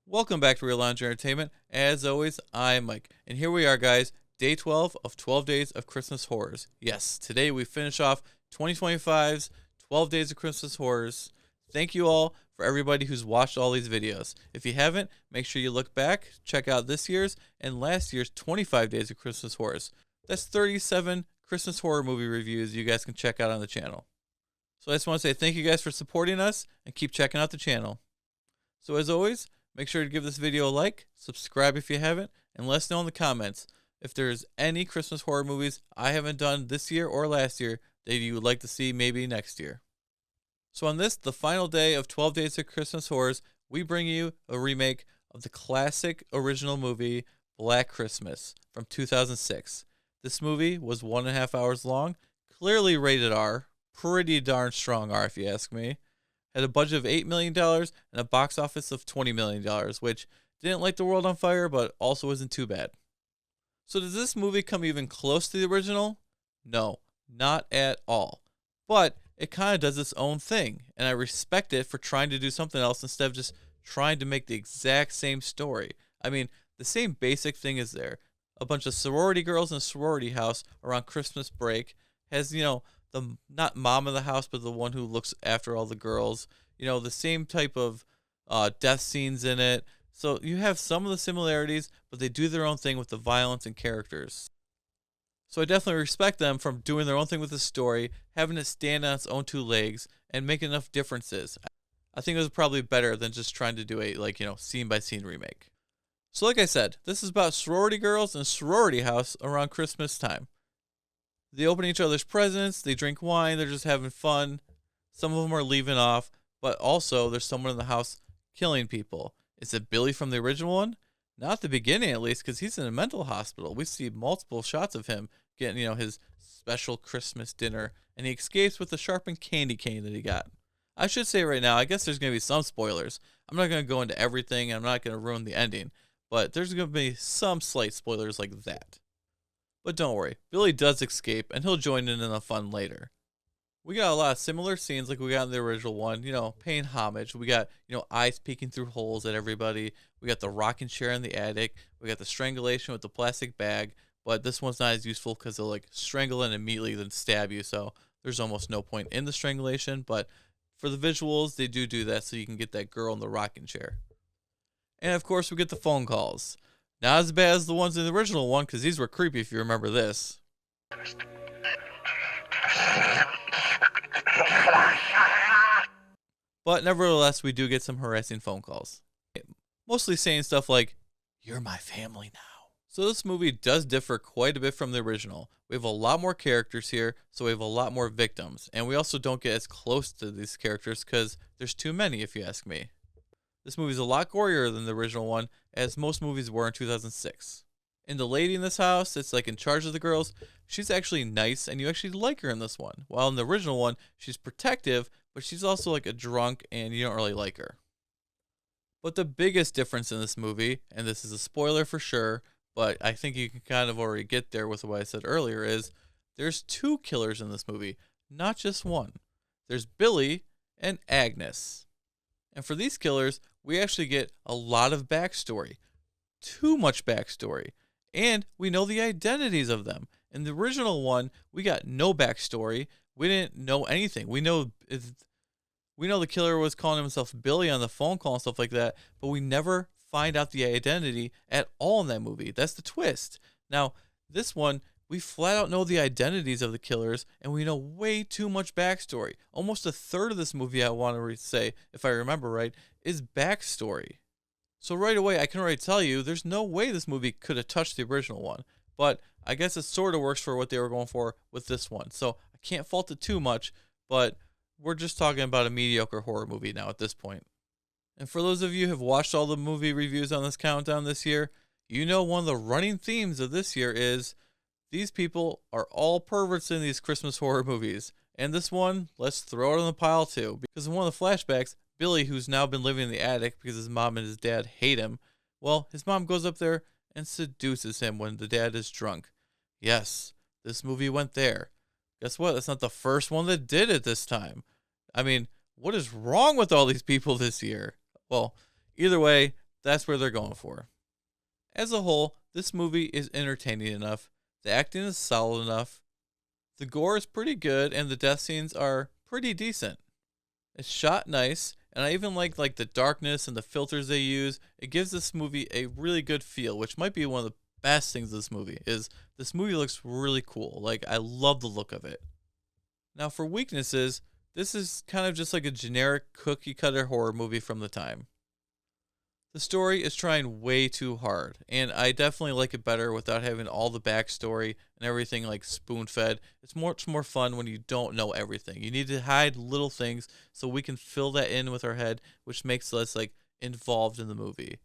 Welcome back to Real Lounge Entertainment. As always, I'm Mike, and here we are, guys. Day 12 of 12 Days of Christmas Horrors. Yes, today we finish off 2025's 12 Days of Christmas Horrors. Thank you all for everybody who's watched all these videos. If you haven't, make sure you look back, check out this year's and last year's 25 Days of Christmas Horrors. That's 37 Christmas horror movie reviews you guys can check out on the channel. So I just want to say thank you guys for supporting us and keep checking out the channel. So as always, make sure to give this video a like, subscribe if you haven't, and let us know in the comments if there's any Christmas horror movies I haven't done this year or last year that you would like to see maybe next year. So on this, the final day of 12 Days of Christmas Horrors, we bring you a remake of the classic original movie Black Christmas from 2006. This movie was 1.5 hours long, clearly rated R, pretty darn strong R if you ask me. Had a budget of $8 million and a box office of $20 million, which didn't light the world on fire, but also isn't too bad. So does this movie come even close to the original? No, not at all. But it kind of does its own thing, and I respect it for trying to do something else instead of just trying to make the exact same story. I mean, the same basic thing is there. A bunch of sorority girls in a sorority house around Christmas break has, the not mom of the house, but the one who looks after all the girls. The same type of death scenes in it. So you have some of the similarities, but they do their own thing with the violence and characters. So I definitely respect them from doing their own thing with the story, having it stand on its own two legs, and make enough differences. I think it was probably better than just trying to do a scene by scene remake. So like I said, this is about sorority girls in a sorority house around Christmas time. They open each other's presents, they drink wine, they're just having fun. Some of them are leaving off, but also there's someone in the house killing people. Is it Billy from the original one? Not at the beginning, at least, because he's in a mental hospital. We see multiple shots of him getting, his special Christmas dinner, and he escapes with a sharpened candy cane that he got. I should say right now, I guess there's going to be some spoilers. I'm not going to go into everything, and I'm not going to ruin the ending, but there's going to be some slight spoilers like that. But don't worry, Billy does escape, and he'll join in the fun later. We got a lot of similar scenes like we got in the original one, paying homage. We got, eyes peeking through holes at everybody. We got the rocking chair in the attic. We got the strangulation with the plastic bag, but this one's not as useful because they'll strangle and immediately then stab you, so there's almost no point in the strangulation, but for the visuals, they do that so you can get that girl in the rocking chair. And of course, we get the phone calls. Not as bad as the ones in the original one, because these were creepy if you remember this. But nevertheless, we do get some harassing phone calls. Mostly saying stuff like, "You're my family now." So this movie does differ quite a bit from the original. We have a lot more characters here, so we have a lot more victims. And we also don't get as close to these characters because there's too many, if you ask me. This movie's a lot gorier than the original one, as most movies were in 2006. And the lady in this house that's in charge of the girls, she's actually nice, and you actually like her in this one. While in the original one, she's protective, but she's also a drunk, and you don't really like her. But the biggest difference in this movie, and this is a spoiler for sure, but I think you can kind of already get there with what I said earlier, is there's two killers in this movie, not just one. There's Billy and Agnes. And for these killers, we actually get a lot of backstory. Too much backstory. And we know the identities of them. In the original one, we got no backstory. We didn't know anything. We know the killer was calling himself Billy on the phone call and stuff like that, but we never find out the identity at all in that movie. That's the twist. Now, this one, we flat out know the identities of the killers, and we know way too much backstory. Almost a third of this movie, I want to say, if I remember right, is backstory. So right away, I can already tell you, there's no way this movie could have touched the original one. But I guess it sort of works for what they were going for with this one. So I can't fault it too much, but we're just talking about a mediocre horror movie now at this point. And for those of you who have watched all the movie reviews on this countdown this year, you know one of the running themes of this year is these people are all perverts in these Christmas horror movies. And this one, let's throw it on the pile too. Because in one of the flashbacks, Billy, who's now been living in the attic because his mom and his dad hate him, well, his mom goes up there and seduces him when the dad is drunk. Yes, this movie went there. Guess what? That's not the first one that did it this time. I mean, what is wrong with all these people this year? Well, either way, That's where they're going for. As a whole, this movie is entertaining enough, the acting is solid enough, the gore is pretty good, and the death scenes are pretty decent. It's shot nice, and I even like the darkness and the filters they use. It gives this movie a really good feel, which might be one of the best things of this movie. Is this movie looks really cool. Like I love the look of it. Now for weaknesses, this is kind of just like a generic cookie cutter horror movie from the time. The story is trying way too hard, and I definitely like it better without having all the backstory and everything like spoon fed. It's much more fun when you don't know everything. You need to hide little things so we can fill that in with our head, which makes us like involved in the movie.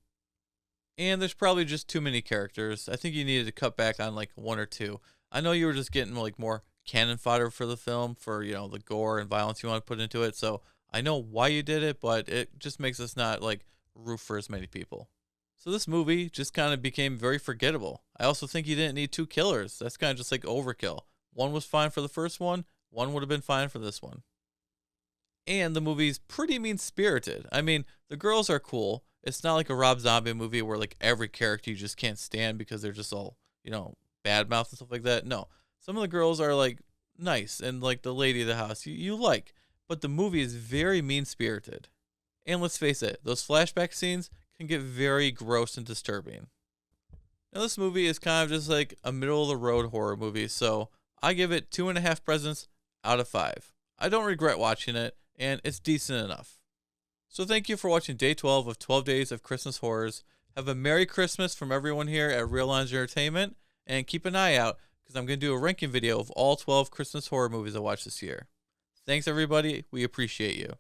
And there's probably just too many characters. I think you needed to cut back on like one or two. I know you were just getting like more cannon fodder for the film for, the gore and violence you want to put into it. So I know why you did it, but it just makes us not like root for as many people. So this movie just kind of became very forgettable. I also think you didn't need two killers. That's kind of just like overkill. One was fine for the first one would have been fine for this one. And the movie's pretty mean spirited. I mean, the girls are cool. It's not like a Rob Zombie movie where like every character you just can't stand because they're just all, bad mouth and stuff like that. No. Some of the girls are like nice and like the lady of the house you like. But the movie is very mean spirited. And let's face it, those flashback scenes can get very gross and disturbing. Now, this movie is kind of just like a middle of the road horror movie, so I give it 2.5 presents out of 5. I don't regret watching it, and it's decent enough. So, thank you for watching day 12 of 12 Days of Christmas Horrors. Have a Merry Christmas from everyone here at Real Lounge Entertainment, and keep an eye out because I'm going to do a ranking video of all 12 Christmas horror movies I watched this year. Thanks, everybody. We appreciate you.